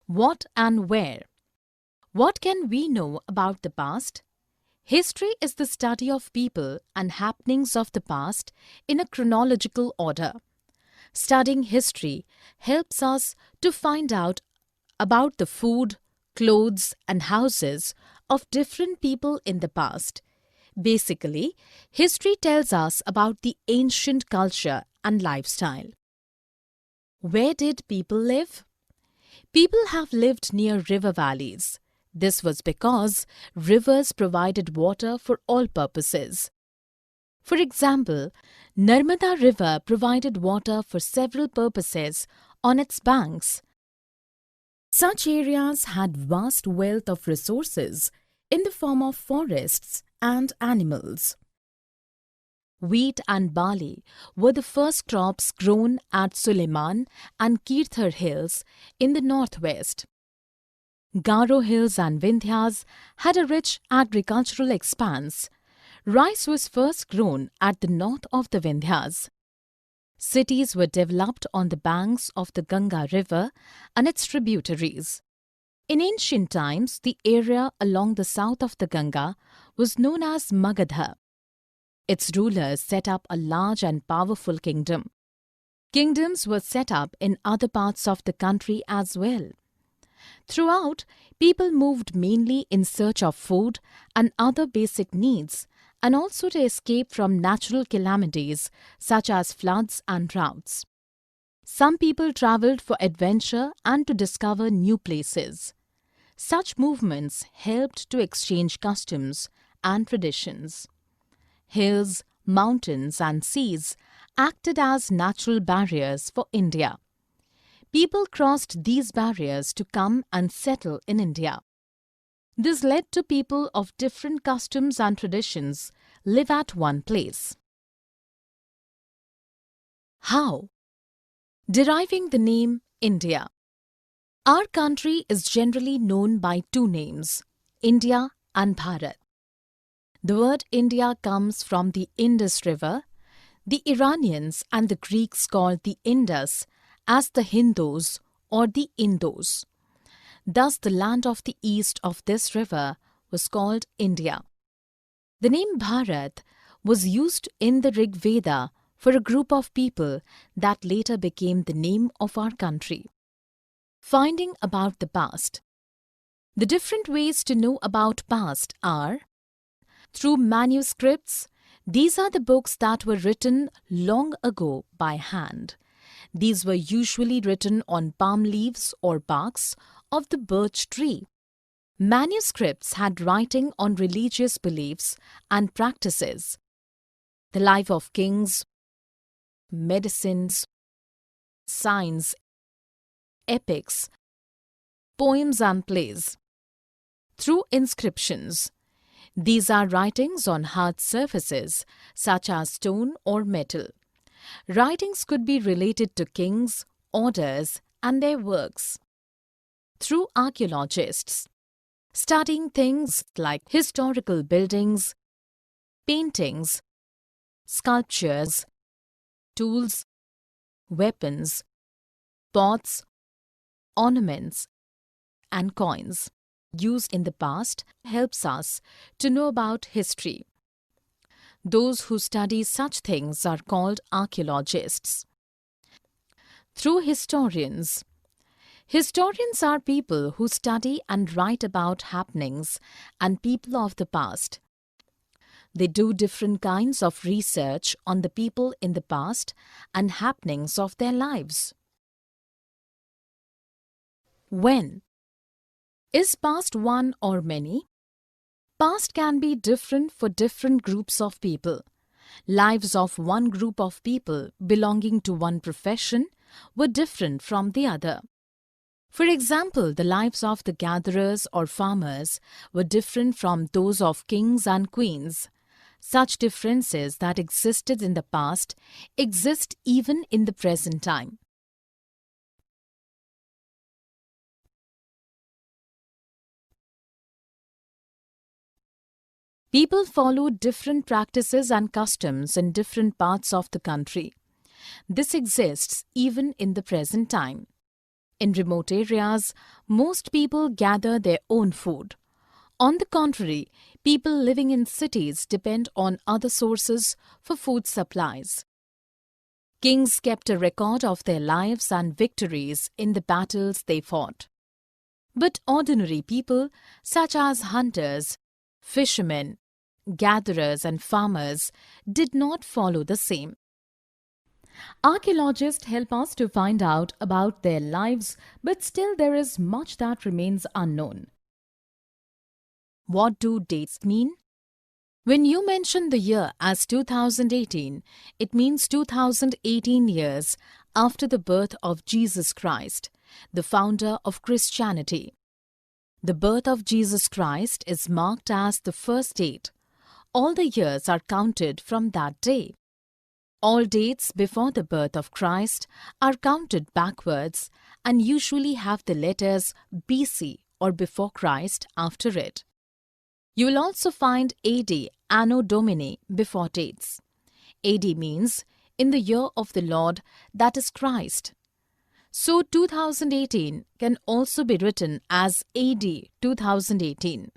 What and where? What can we know about the past? History is the study of people and happenings of the past in a chronological order. Studying history helps us to find out about the food, clothes, and houses of different people in the past. Basically, history tells us about the ancient culture and lifestyle. Where did people live? People have lived near river valleys. This was because rivers provided water for all purposes. For example, Narmada River provided water for several purposes on its banks. Such areas had vast wealth of resources in the form of forests and animals. Wheat and barley were the first crops grown at Suleiman and Kirthar hills in the northwest. Garo hills and Vindhyas had a rich agricultural expanse. Rice was first grown at the north of the Vindhyas. Cities were developed on the banks of the Ganga River and its tributaries. In ancient times, the area along the south of the Ganga was known as Magadha. Its rulers set up a large and powerful kingdom. Kingdoms were set up in other parts of the country as well. Throughout, people moved mainly in search of food and other basic needs, and also to escape from natural calamities such as floods and droughts. Some people travelled for adventure and to discover new places. Such movements helped to exchange customs and traditions. Hills, mountains, and seas acted as natural barriers for India. People crossed these barriers to come and settle in India. This led to people of different customs and traditions live at one place. How? Deriving the name India. Our country is generally known by two names, India and Bharat. The word India comes from the Indus River. The Iranians and the Greeks called the Indus as the Hindus or the Indos. Thus, the land of the east of this river was called India. The name Bharat was used in the Rig Veda for a group of people that later became the name of our country. Finding about the past. The different ways to know about past are through manuscripts. These are the books that were written long ago by hand. These were usually written on palm leaves or barks of the birch tree. Manuscripts had writing on religious beliefs and practices, the life of kings, medicines, science, epics, poems and plays. Through inscriptions. These are writings on hard surfaces such as stone or metal. Writings could be related to kings, orders, and their works. Through archaeologists, studying things like historical buildings, paintings, sculptures, tools, weapons, pots, ornaments, and coins used in the past helps us to know about history. Those who study such things are called archaeologists. Through historians. Historians are people who study and write about happenings and people of the past. They do different kinds of research on the people in the past and happenings of their lives. When? Is past one or many? Past can be different for different groups of people. Lives of one group of people belonging to one profession were different from the other. For example, the lives of the gatherers or farmers were different from those of kings and queens. Such differences that existed in the past exist even in the present time. People followed different practices and customs in different parts of the country. This exists even in the present time. In remote areas, most people gather their own food. On the contrary, people living in cities depend on other sources for food supplies. Kings kept a record of their lives and victories in the battles they fought. But ordinary people, such as hunters, fishermen, gatherers, and farmers, did not follow the same. Archaeologists help us to find out about their lives, but still there is much that remains unknown. What do dates mean? When you mention the year as 2018, it means 2018 years after the birth of Jesus Christ, the founder of Christianity. The birth of Jesus Christ is marked as the first date. All the years are counted from that day. All dates before the birth of Christ are counted backwards and usually have the letters BC or before Christ after it. You will also find AD, Anno Domini, before dates. AD means in the year of the Lord, that is Christ. So 2018 can also be written as AD 2018.